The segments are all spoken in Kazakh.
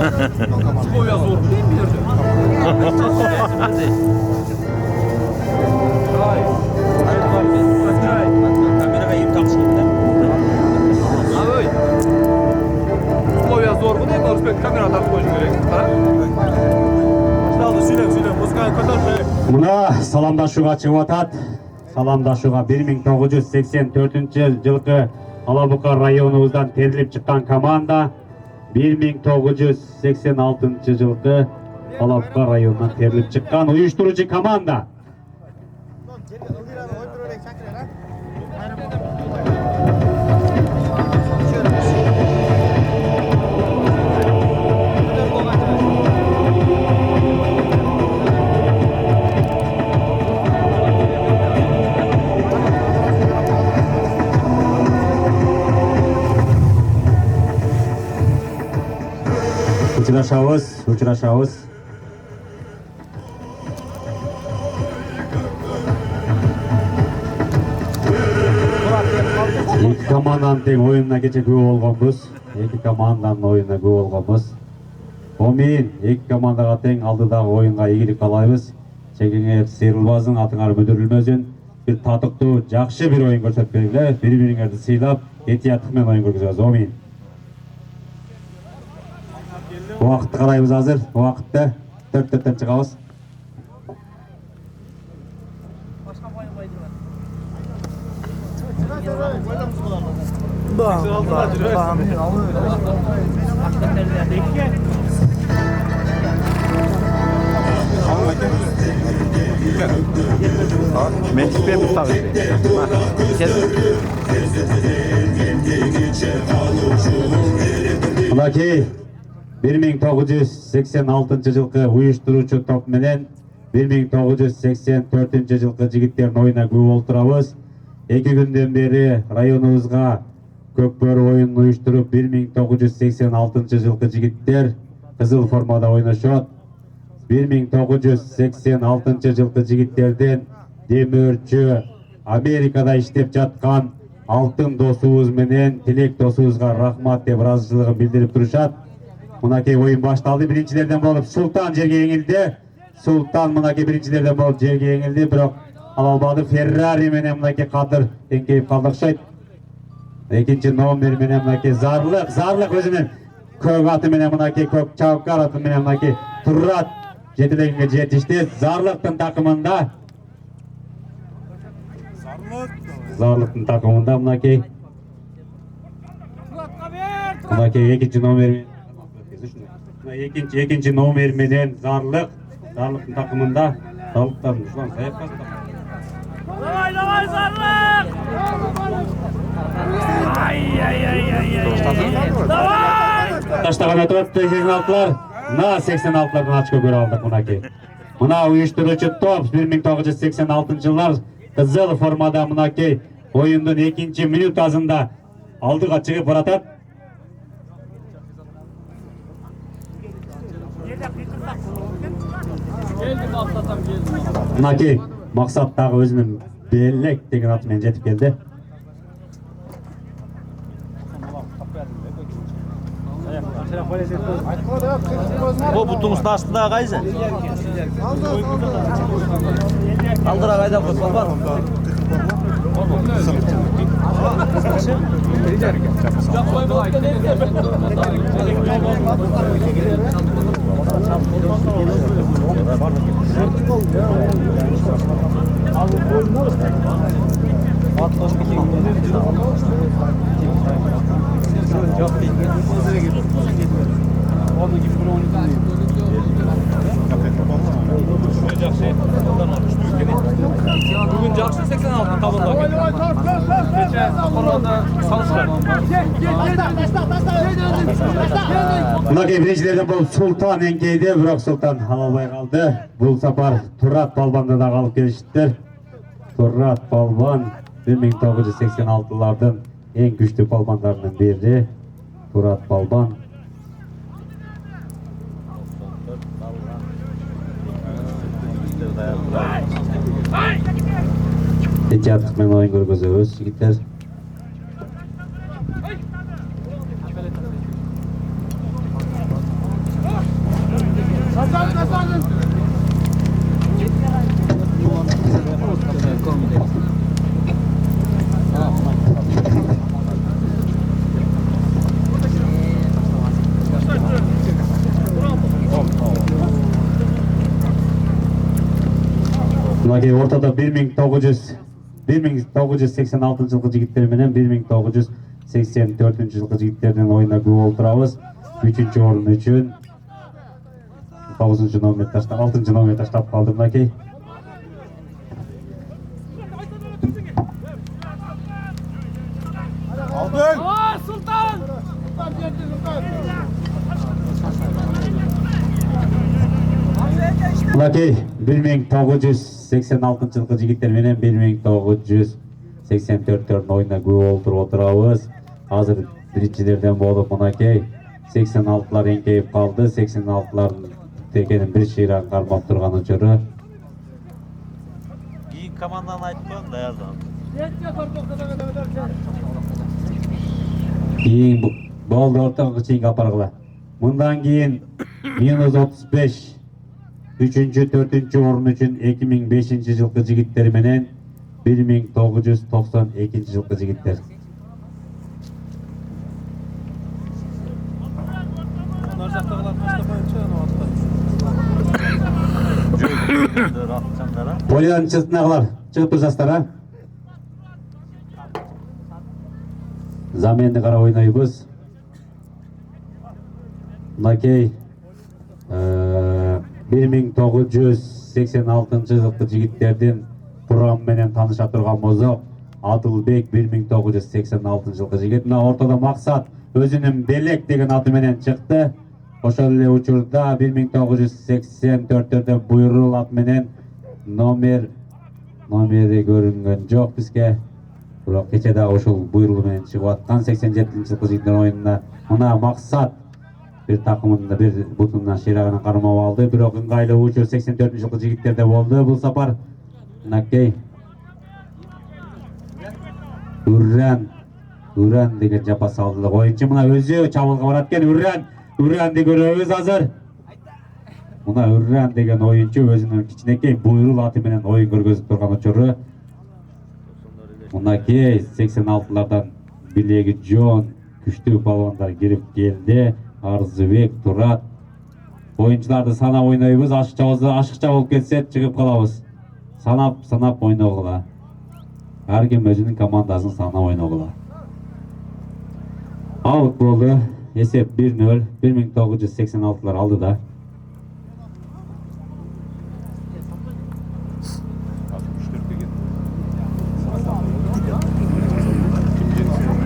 Boya zor değil mi yerde? Kameraga yiyip takışıydı. Abi. Boya zor mu değil mi? Orası kameradan koyun gerek. Başladı söyle. Muzikayı kotar. Muna salamdашууга чыгып атат. Salamdашууга 1984-жылкы Алабука районубуздан терилип чыккан команда 1986-жылкы Алабука районунан терилип чыккан уюштуруучу команда. Учурашабыз. Эки команданын тең оюнуна кече күбө болгонбуз. Эки команданын оюнуна күбө болгонбуз. О менен эки командага тең алдыдагы оюнга ийгилик каалайбыз. Чегиңер сыйрылбасын, атыңар мүдүрүлмөсүн. Бир татыктуу, жакшы бир оюн көрсөткүлө, бири-бириңерди сыйлап, этияттык менен оюн көргөзөбүз. О менен. Уақытты қараймыз азыр. Уақытты 4-4-тен шығамыз. Мен түспен бұстағы. Мынакей 1986-жылкы уюштуруучу топ менен 1984-жылкы жигиттердин оюнуна күбө болуп турабыз. 2 күндөн бери районубузга көкбөрү оюнун уюштуруп 1986-жылкы жигиттер кызыл формада ойношот. 1986-жылкы жигиттерден демөөрчү Америкада иштеп жаткан алтын досубуз менен тилек досубузга рахмат деп ыраазычылыгын билдирип турушат. Мынакей оюн башталды. Биринчилерден болуп Султан жерге эңилди. Султан мынакей биринчилерден болуп жерге эңилди, бирок ала албады. Феррари менен мынакей Кадыр эңкейип калды окшойт. Экинчи номер менен мынакей Зарлык өзүнүн көк аты менен мынакей көк чабыккар аты менен мынакей Турат жетелегенге жетишти. Зарлыктын такымында мынакей экинчи номер экинчи номер менен Зарлыктын такымында Зарлыктан Руслан Саяпкан. Давай, Зарлык! Давай! Таштаган өтөт 86-лар. Мына 86-лардан очко көрө алдык мынакей. Мына уюштуруучу топ 1986-жылдар кызыл формада мынакей оюндун 2-чи минутасында алдыга чыгып баратат. Мынакей максаттагы өзүнүн Белек деген аты менен жетип келди. Бұл бұтыңызды астыда қайсы? Алдыра қайдан қосқан бар? Bugün Jakşı 86 tabında. Мынакей биринчилерден болуп Султан эңкейди, бирок Султан ала албай калды. Бул сапар Турат Балбанды да алып келиштир. Турат Балбан 1986-лардын эң күчтүү балбандарынын бири. Турат Балбан. Этияттык менен оюн көргөзөбүз, жигиттер. Mınакей ортада 1986 жылғы жигиттер менен 1984 жылғы жигиттердин оюна күбө олтурабыз. 3-чү орун үчүн 9-чы номер таштап, 6-чы номер таштап калды мынакей. Давай, Султан! Мынакей 1986 жылғы жигиттер менен 1984 оюна күбө олтуруп отурабыз. Азыр биринчилерден болуп мынакей 86-лар эңкейип калды. 86-лардын текенин бир шыйрагын кармап турган учуру. Кийин команданы айтып коеюн даярдан. Кийин болду ортого чейинки апаргыла. Мындан кийин -35 3-4 орун үчүн 2005 жылкы жигиттер менен 1992 жылкы жигиттер. Нар жактагылар таштабайынча аны Полянын чытынагылар чыгып турсаңыздар, а? Заменди карап ойнойбуз. Мынакей 1986 жылкы жигиттердин курамы менен тааныша турган болсок, Адылбек 1986 жылкы жигит. Мына ортодо Максат өзүнүн Белек деген аты менен чыкты. Ошол эле учурда 1984-дө буйрул ат менен номери көрүнгөн жок бизге. Бирок кече дагы ошол буйрул менен чыгып аткан 87 жылкы жигиттер оюнуна. Мына Максат bir takımında bir butundan şiragını karmap aldı. Бирок ыңгайлуу учур 84 жылкы жигиттерде болду. Бул сапар мынакей Үрран деген жапа салдылык оюнчу. Мына өзү чабуулга барат экен. Үрранды көрөбүз азыр. Мына Үрран деген оюнчу өзүнүн кичинекей буйрул аты менен оюн көргөзүп турган учуру. Мынакей 86-лардан билеги жон күчтүү балуандар кирип келди. Арзыбек, Турат. Оюнчуларды санап ойнойбуз. Ашыкча болуп кетсе чыгып калабыз. Санап ойногула. Ар ким өзүнүн командасын санап ойногула. Аут болду. Эсеп 1-0. 1986-лар алды да.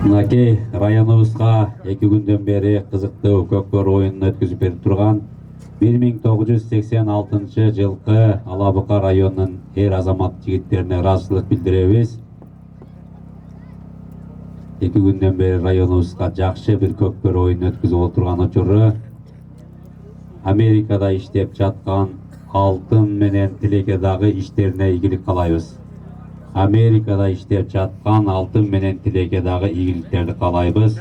Мынакей районубузга 2 күндөн бери кызыктуу көкбөр оюнун өткүзүп берип турган 1986 жылкы Алабыка районунун эр азамат жигиттерине ыраазычылык билдиребиз. 2 күндөн бери районубузга жакшы бир көкбөр оюн өткүзүп отурган учуру Америкада иштеп жаткан Алтын менен Тилеке дагы иштерине ийгилик каалайбыз. Amerika'da işlep жаткан Алтын менен Тилеке дагы ийгиликтерди каалайбыз.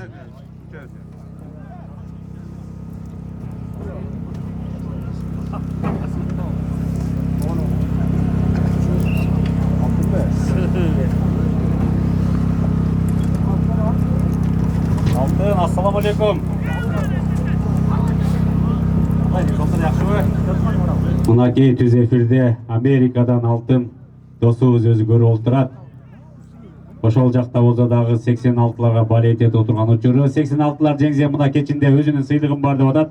Алтын, ассаламу алейкум. Мынакей түз эфирде Америкадан Алтын досубуз өзү көрүп олтурат. Ошол жакта болсо дагы 86-ларга балет этип отурган учуру 86-лар жеңсе мына кечинде өзүнүн сыйлыгын бар деп атат.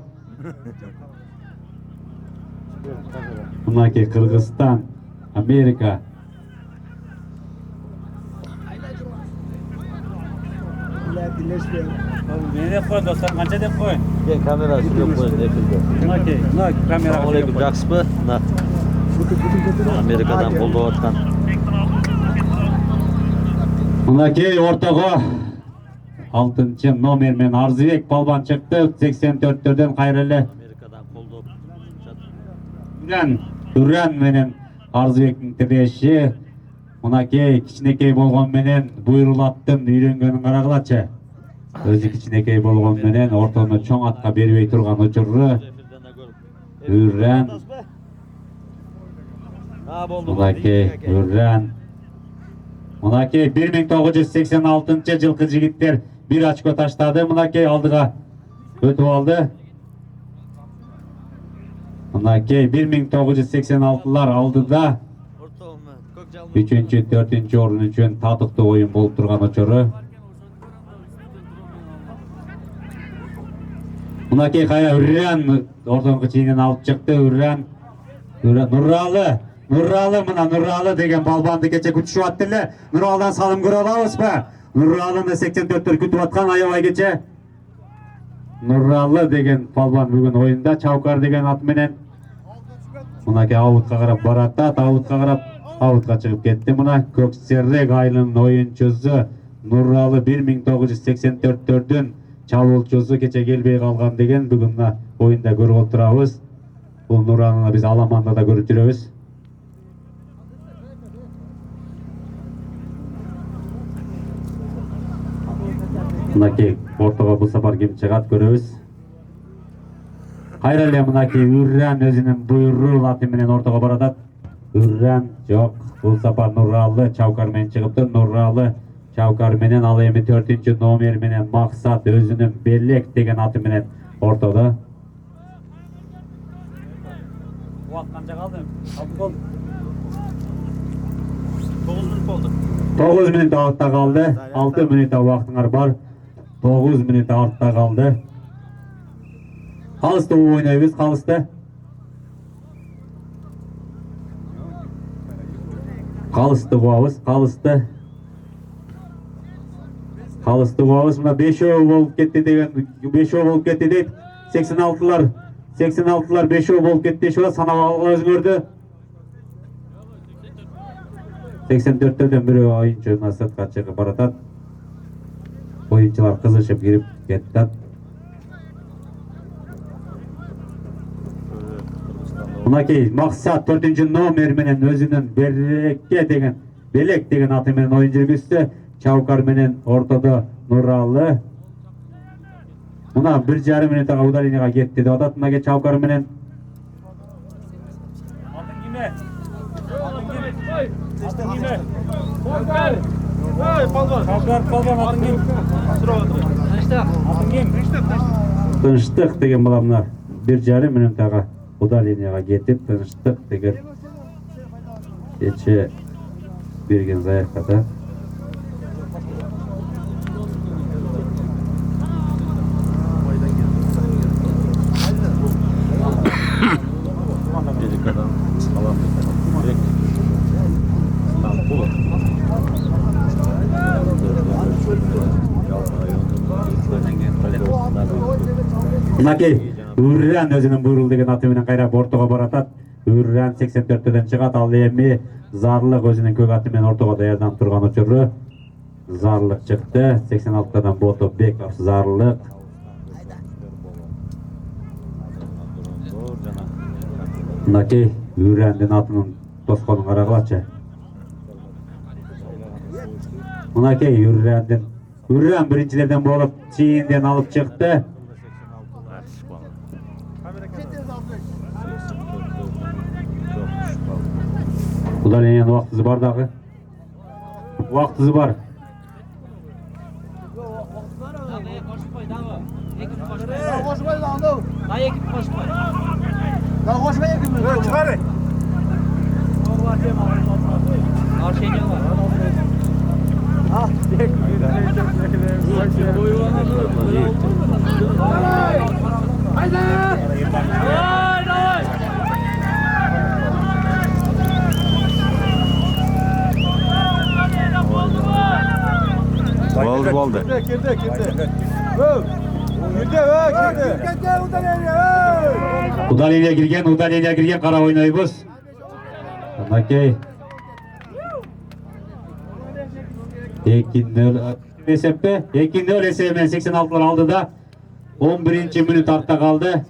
Мынакей Кыргызстан, Америка. Ne деп коюн достор, канча деп коюн? Kamera sürüp koyun efirde. Мынакей, мына камера. Assalamualaikum, жақсыбы? Мына Америкадан колдоп аткан. Мынакей ортого 6-чы номер менен Арзыбек балбан чыкты. 84-дөн кайра эле Америкадан колдоп Үрран менен Арзыбектин тиреши. Мынакей кичинекей болгон менен буйрул аттын үйрөнгөнүн карагылачы. Өзү кичинекей болгон менен ортону чоң атка бербей турган учуру Hürren. Ha boldu. Munaki Hürren. Munaki 1986 жылкы жигиттер 1 очко таштады. Munaki алдыга өтүп алды. Munaki 1986-лар алдыда. 3-4 орын үчүн татыктуу оюн болуп турган очору. Munaki кайра Hürren ортоңку чейинен алып чыкты. Hürren Нуралы мына Нуралы деген балбанды кече күтүшүп аттыр эле. Нуралдан салым көрө алабызбы? Нуралыны 84-төр күтүп аткан аябай кече. Нуралы деген балбан бүгүн оюнда Чавкар деген ат менен Munaki аутка карап баратат, аутка карап аутка чыгып кетти. Мына Көксерек айылынын оюнчусу Нуралы 1984-төрдүн чабуулчусу кече келбей калган деген бүгүн мына оюнда көрүп отурабыз. Бул Нуралыны биз Аламанда да көрүп жүрөбүз. Munaki ортого бул сапар ким чыгат көрөбүз. Кайра эле Munaki Hürren өзүнүн буйрук аты менен ортого баратат. Hürren жок, бул сапар Нуралы Чавкар менен чыгыптыр. Нуралы Чавкар менен ал эми 4-номер менен Максат өзүнүн Белек деген аты менен ортодо. Уақыт қанша қалды? 6 болды. 9 minut boldu. 9 minut артта калды. 6 минут убактыңар бар. 9 минут артта калды. Калысты ойнойбуз, калысты. Калысты буабыз, калысты. Калысты буабыз. Мына 5 болуп кетти деген, 5 болуп кетти дейт. 86-лар 5 болуп кетти дейт. Санап алгыла өзүңөрдү. 84-төрдөн бирөө оюнчу сыртка чыгып баратат. Оюнчулар кызышып кирип кетти. Munaki Максат 4-номер менен өзүнүн Белек деген аты менен оюн жүргүздү. Чавкар менен ортодо Нуралы. Мына 1,5 минутка удалениега кетти деп атат. Мына Чавкар менен Тынчтык деген бала мына 1,5 минутка удалениега кетип Тынчтык деген кече берген заявкада. Munaki Hürren өзүнүн буйрук деген аты менен кайра ортого баратат. Hürren 84-төн чыгат. Ал эми Зарлык өзүнүн көк аты менен ортого даярданып турган очору. Зарлык чыкты. 86-дан Бото Беков Зарлык. Munaki Hürren'дин атынын тосконун карагылачы. Munaki Hürren биринчилерден болуп чийинден алып чыкты. Удалениянын убактысы бар дагы. Убактысы бар. Boldu. Kirdi. Удаления кирген, кара ойнойбуз. Munaki 2-0 эсепте. 2-0 эсебинен 86-лар алдыда. 11-минут артта калды.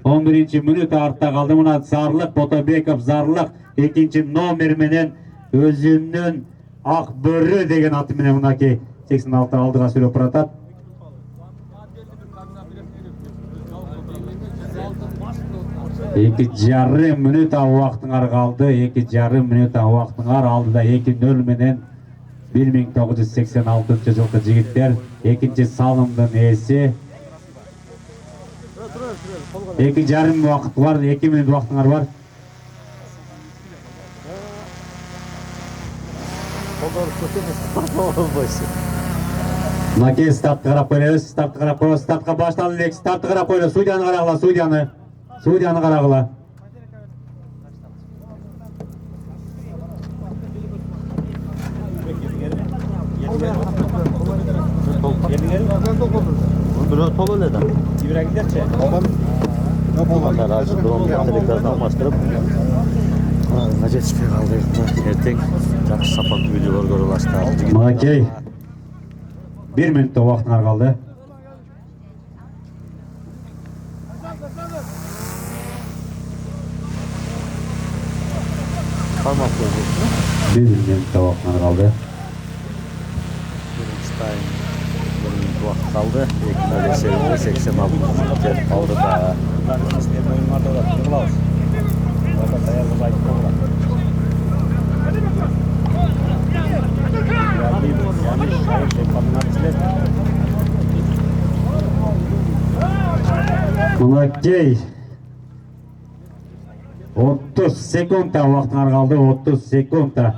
11-минут артта калды. Мына Зарлык Ботобеков Зарлык 2-номер менен өзүнүн Ак Бөрү деген аты менен Munaki 86 алдыга сүрөп баратат. 2,5 minut vaqtinglar kaldı. 2,5 minut vaqtinglar aldıda 2-0 menen 1986 жылғы жигиттер экинчи салымдын ээси. 2,5 вакыт бар, 2 минут вактыңар бар. Мынакей стартты карап коелубуз, стартты карап коебуз, стартка башталды элек, стартты карап коелу, судьяны карагыла, судьяны карагыла. Biraz tol öyle de. Yürek giderçe. Onlar azı drone'dan televizyondan almashtırıp Necdet çıkıyor kaldı. Ertek yaxşı sapaklı videolar görülaştı. Мынакей 1 минутта вактыңар калды. Kalmak oldu. 1 minutта вактыңар калды. Birinci time. 1 minut vaqt kaldı. Ekim'de sevgili 86 minut kaldı da. Sistem oyunlarda da kırılauz. Orada sayarımız ayıp oldu. Мынакей 30 секундта вактыңар калды, 30 секундта.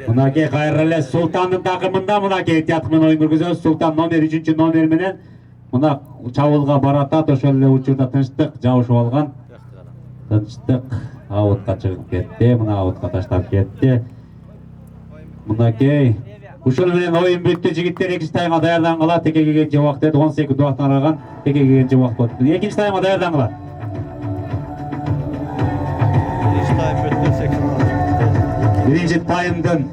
Мынакей кайра эле Султандын такымында мынакей театр менен оюн көргөзөбүз. Султан номер 3 номер менен мына чабуулга баратат, ошол эле учурда тынчтык жабышып алган. Тынчтык аутка чыгып кетти, мына аутка таштап кетти. Мынакей ушуну менен оюн бүттү, жигиттер экинчи таймга даярдангыла. Текеге келген убакыт эди, 10 секунд убакыт аралган. Текеге келген убакыт болду. Экинчи таймга даярдангыла. Birinci time bitti 86.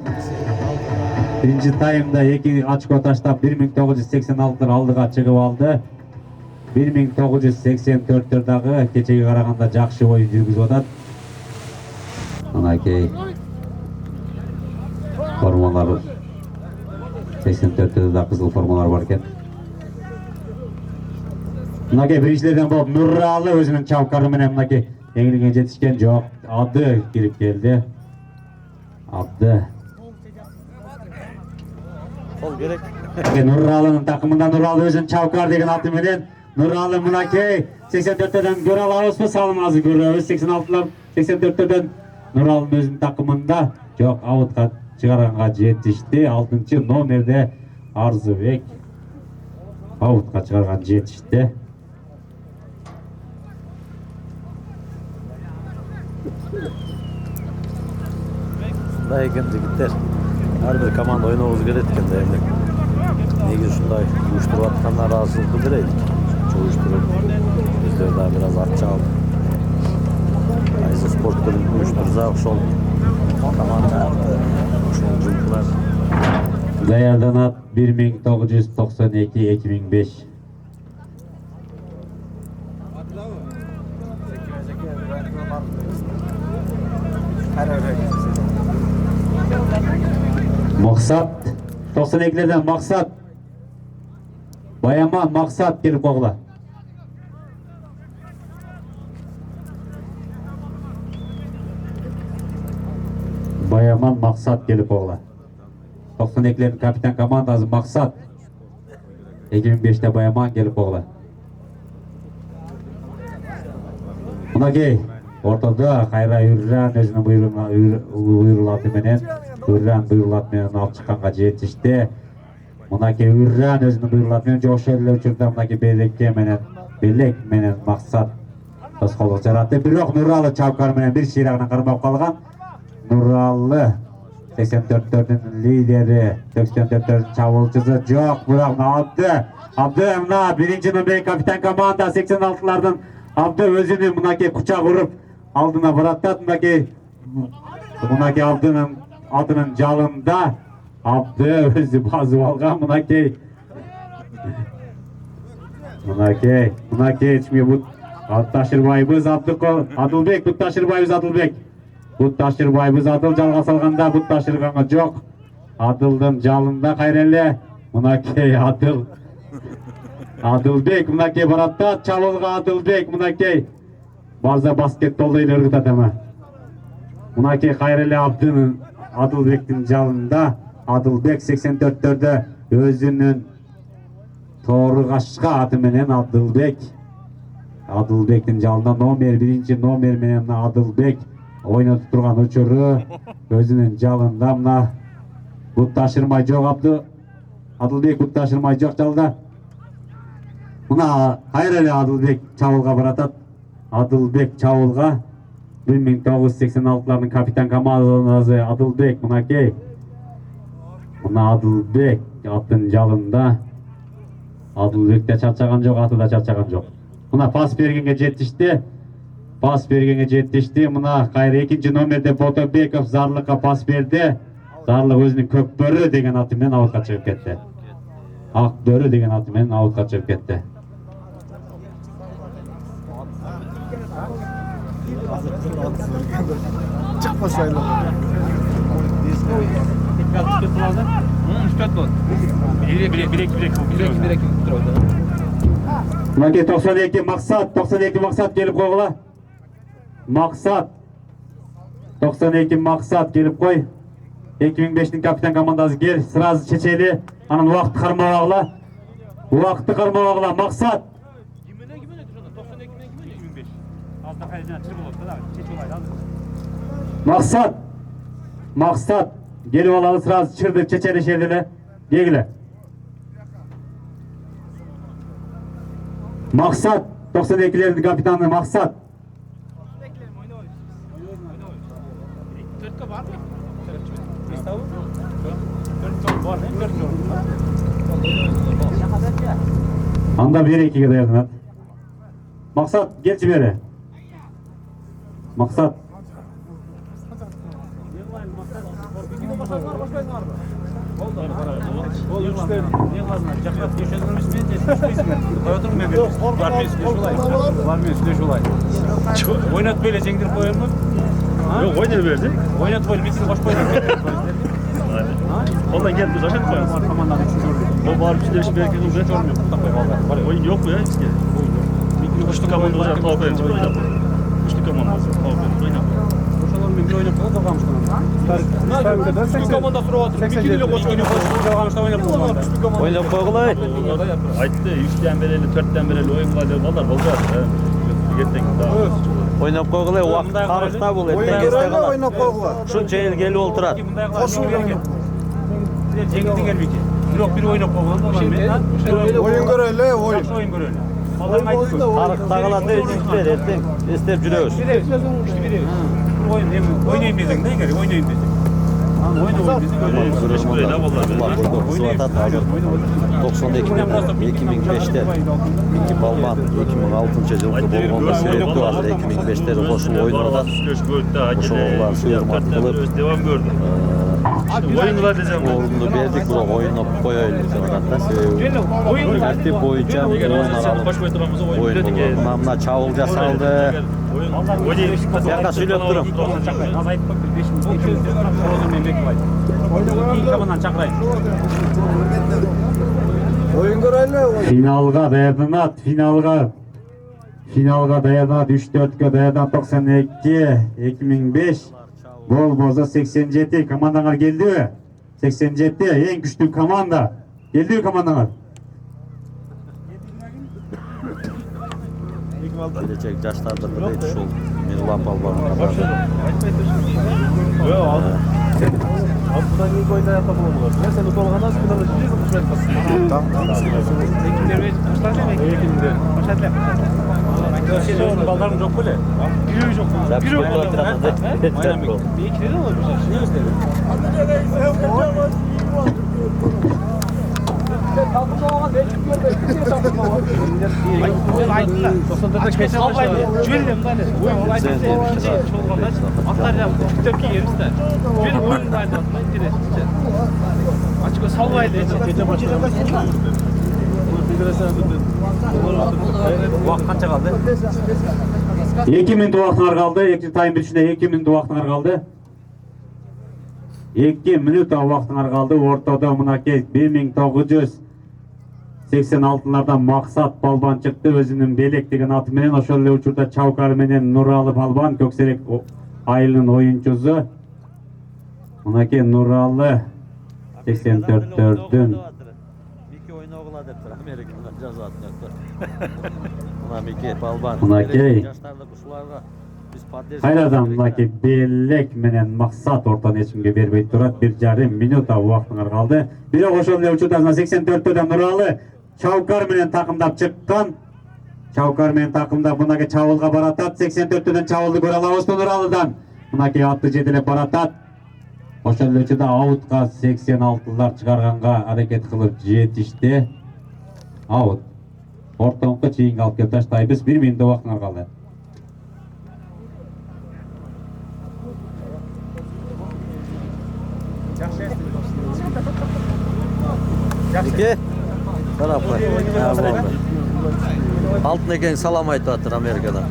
Birinci taymda 2 очко таштап 1986 алдыга чыгып алды. 1984 дагы кечеге караганда жакшы оюн жүргүзүп атат. Мынакей формалар 84-те да кызыл формалар бар экен. Мынакей биринчилерден болуп Нуралы өзүнүн чабкары менен мынакей эңилиге жетишкен жок. Абды кирип келди. Абды. Kol gerek. Нуралынын такымында Нуралы өзүнүн чабкар деген аты менен Нуралы мынакей 84-тен көрө алабызбы? Салым азыр көрөбүз. 84-тен Нуралынын өзүнүн такымында жок, аутка чыгарганга жетишти. 6 номерде Арзыбек аутка чыгарган жетишти. Şunday ekan jigitler. Har bir komanda oynagыбыз келет экен да эмне. Неге ушундай уюштуруп атканына ыраазычылык билдирейик. Уюштуруп биздер да бир аз акча алып. Кайсы спорт түрүн уюштурсак ошол команда ошол жылкылар Даярданат 1992-2005. Максат 92-лерден Максат Баяман Максат келип койгула. Баяман Максат келип койгула. 92-лердин капитан командасы Максат. 2005-те Баяман келип койгула. Мынакей ортодо кайра Үрран өзүнүн буйрулаты менен алып чыкканга жетишти. Мынакей Үрран өзүнүн буйрулаты менен ошол эле учурда мынакей белек менен Максат тоскоолдук жаратты. Бирок Нуралы чабкар менен бир шыйрагынан кармап калган. Нуралы 84-төрдүн лидери, 84-төрдүн чабуулчусу жок, бирок Абды мына биринчи номер капитан команда 86-лардын Абды өзүнүн мынакей кучак уруп алдына баратат. Мынакей Абдынын атынын жалында Абды өзү басып алган. Мынакей эчме бут Ташырбайбыз Адылбек, бут Ташырбайбыз Адылбек. Бут Ташырбайбыз Адыл жалга салганда бут ташырганга жок. Адылдын жалында кайра эле мынакей Адылбек мынакей баратат, чабуулга Адылбек мынакей Barza basketbolda ыргытат эме. Мынакей Кайрели Абдын Адылбектин жалында Адылбек 84-төрдө өзүнүн Торгашка аты менен Адылбектин жалында номер 1 номер менен Адылбек ойнотуп турган учуру өзүнүн жалында мына бут ташырмай жок Адылбек бут ташырмай жок жалда. Мына Кайрели Адылбек чабуулга баратат. Адылбек чабуулга 1986-лардын капитан командасы Адылбек мынакей. Мына Адылбек аттын жалында. Адылбек да чарчаган жок, аты да чарчаган жок. Мына пас бергенге жетишти. Мына кайра 2 номерде Ботобеков Зарлыкка пас берди. Зарлык өзүнүн Көкбөрү деген аты менен аутка чыгып кетти. Акбөрү деген аты менен аутка чыгып кетти. Çıkmasa ayla. Мынакей 92 Максат келип койгула. Максат 92 Максат келип кой. 2005-тин капитан командасы кел, сразу чечели. Анан убакытты кармабагыла. Максат. Максат келип алалы сразу чырды чечели шерделе. Кегиле. Максат 92-лердин капитаны Максат. Анда бери 2-ге даярданат. Максат келчи бери. Максат. Oynat böyle çektir koyar mı? Yok oynat verdi. Oynat böyle bizi boş koyar. Ondan geldi zaten koyar. Komandanın için. O var bir şey belki de hiç olmuyor. Oyun yok mu ya hiç gel. Kuşlu komanda olacak tavuk verin. Kuşlu komanda olacak tavuk verin. Koşalım bir oynayıp da kalmışlar. Kuşlu komanda sonra otur. Bir kilo koş oynuyor. Kalmışlar oynayıp. Oynap koygular. Aytdı 3'ten bereli 4'ten bereli oyunlar diyorlar. Olacak. Gittik daha. Oynap koygular. Vaqt qarışta bol. Oynap koygular. Şuncha yil kelib o'ltiradi. Cengiz'in gelmeyecek. Bir oyunu kovalım. Oyun göreyle oyun. Oyun göreyle. Tarıqdagılar da etikler erteng istep жүрөбүz. Oynayın bizden ne gerek? Oynayın bizden. Oynayın 2005'te Balban 2006 болгондо себептүү азыр 2005'те кошулуп ойногон ошолор суйурмат кылып Oyunlar diyeceğim. орунду бердик, бирок ойноп коелу деп атат да. Себеби тартип боюнча ойын мына чабуул жасалды. Бияка сүйлөп турум. Oyun göreyle oyun. Finalga dayanat. 3-4'gө dayanat 92 2005 gol boza 87 komandаңар келдиби? 87 эң күчтүү команда. Келдиби командаңар? Gelecek жаштарды дейт ушул Мирлан Балбанга. Абдан iyi oyunda yapamadı. Ben seni dolğandan sonra yüz kuşlar basın. Tamam. Ekimler başlar mı? Ekimler. Başlar. Şey ballarım çok böyle. Yürüyüş yok. Yürüyüş yok. Oynamıyor. Bir iki lira olur bir şey. Ne istedin? Tapınmağa ne çıkıyor be? Kimse tapınmağa. Ben aydılar. Dostlarına geçen başladı. Cüllem tane. O aydılar. Çolganlar. Atlar yaptı. Tepki yeriste. Bir oyundaydı. İnternet. Açık salvaydı. Gece başladı. Vaqt qancha qaldı? 2 minut vaqtlar kaldı. 2 time bitişinde 2 minut vaqtlar kaldı. 2 minut vaqtlar kaldı. Ortada mınakey 86'lardan Maksat Balban çıktı özünün Belek деген atı menен. Ошол эле учурда Чавкар менен Нуралы Балбан Көксерек айылынын оюнчусу. Мынакей Нуралы 84'tün Miki oynağı deptir Amerika'da жазат. Mına Miki Balban. Mınakey. Yaşlarda kuşlarga biz paddes. Kayradan mınakey Belek menен Maksat ortadan eçimge бербей турат. 1,5 минута убактыңар калды. Бирок ошол эле учурда 84'төн Нуралы Чавкар менен такымдап чыккан. Чавкар менен такымдап мынакей Чабылга баратат. 84'төн Чабылды көрө алабыз Нуралыдан. Мынакей атты жетелеп баратат. Ошол эле учурда аутка 86'лар чыгарганга аракет кылып жетишти. Аут. Ортоңку чейинге алып келип таштайбыз. 1 минут убактыңар калды. Miki. Taraflar. Altın eken salam aytып atır Amerika'dan.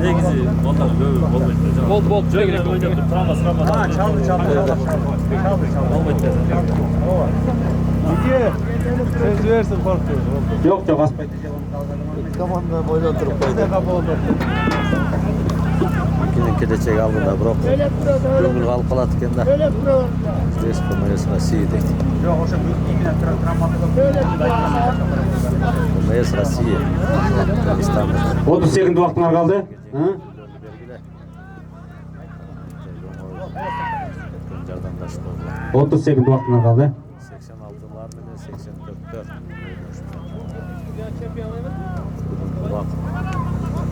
Negizi vallahi böyle olmaydı. Bol gerek oynadı. Travma. Ha çaldı. Olmaydı. Niye? Söz versin korkuyor. Yok asmaydı. Komanda boyda oturup koydu. Ne kapı oldu? Miki'nin kedecek aldığında bırak. Gümrük alıp kalat ekende. Stres komayasına siydi. Yok o şey yine Komayasına siyi. İstanbul. 30 sekund убактыңар kaldı. Hı? Jardandaş oldu. 30 sekund убактыңар kaldı. 86'lar mı 84'ler. Bak.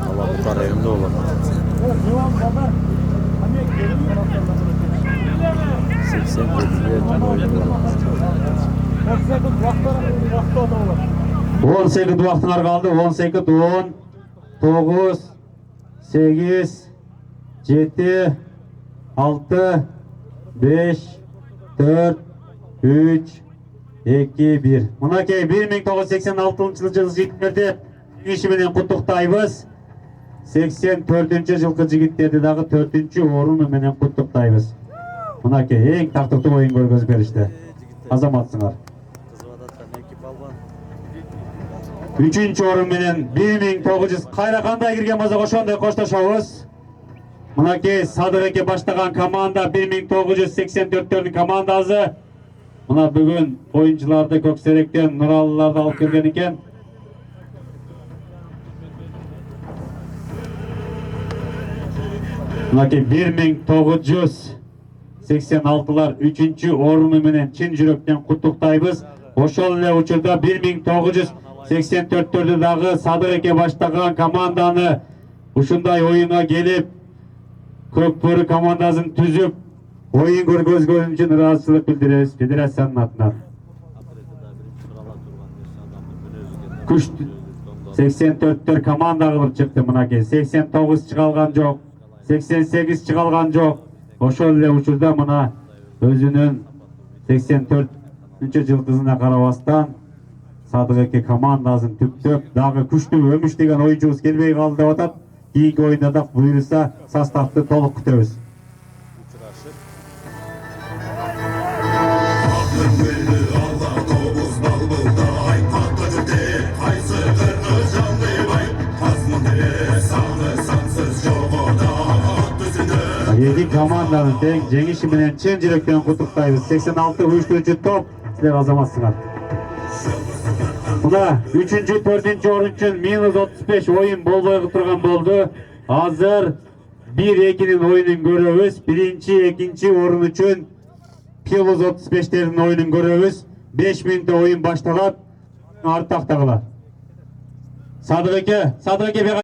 Allah bu kadar elimde olur. 87'ler oyun var. 10 sekund убактыңар kaldı. 10 sekund. 10 9 8 7 6 5 4 3 2 1. Mınakey 1986 жылы жигиттерди иши менен куттуктайбыз. 84-жылкы жигиттерди дагы 4-орunu менен куттуктайбыз. Мынакей эң тактыктуу оюн көргөзүп беришти. Азаматсыңар. Кызылбадатта Мики Балбан. 3-орун менен 1900 кайра кандай кирген болсок ошондой коштошобуз. Мынакей Садык баштаган команда 1984'төрдүн командасы. Мына бүгүн оюнчуларды Көксеректен Нуралыларды алып келген экен. Мынакей 1986'лар 3-орunu менен чын жүрөктөн куттуктайбыз. Ошол эле учурда 1984'төрдү дагы Садык баштаган команданы ушундай оюнга келип Көкбөрү командасын түзүп оюн көргөзгөн үчүн ыраазычылык билдиребиз федерациянын атынан. Күчтүү 84'төр команда кылып чыкты мынакей. 89 чыгалган жок, 88 чыгалган жок. Ошол эле учурда мына өзүнүн 84-жылкысына карабастан Садык командасын түптөп дагы күчтүү өмүш деген оюнчубуз келбей калды деп атат. Кийинки оюнда да буюрса составты толук күтөбүз. Эки команданын тең жеңиши менен чын жүрөктөн куттуктайбыз. 86 уюштуруучу топ силер азаматсыңар. Мына 3-4-орун үчүн -35 оюн болбой турган болду. Азыр 1-2'nin оюнун көрөбүз. 1-2 орун үчүн +35'тердин оюнун көрөбүз. 5 минутта оюн башталат. Артактагылар. Садык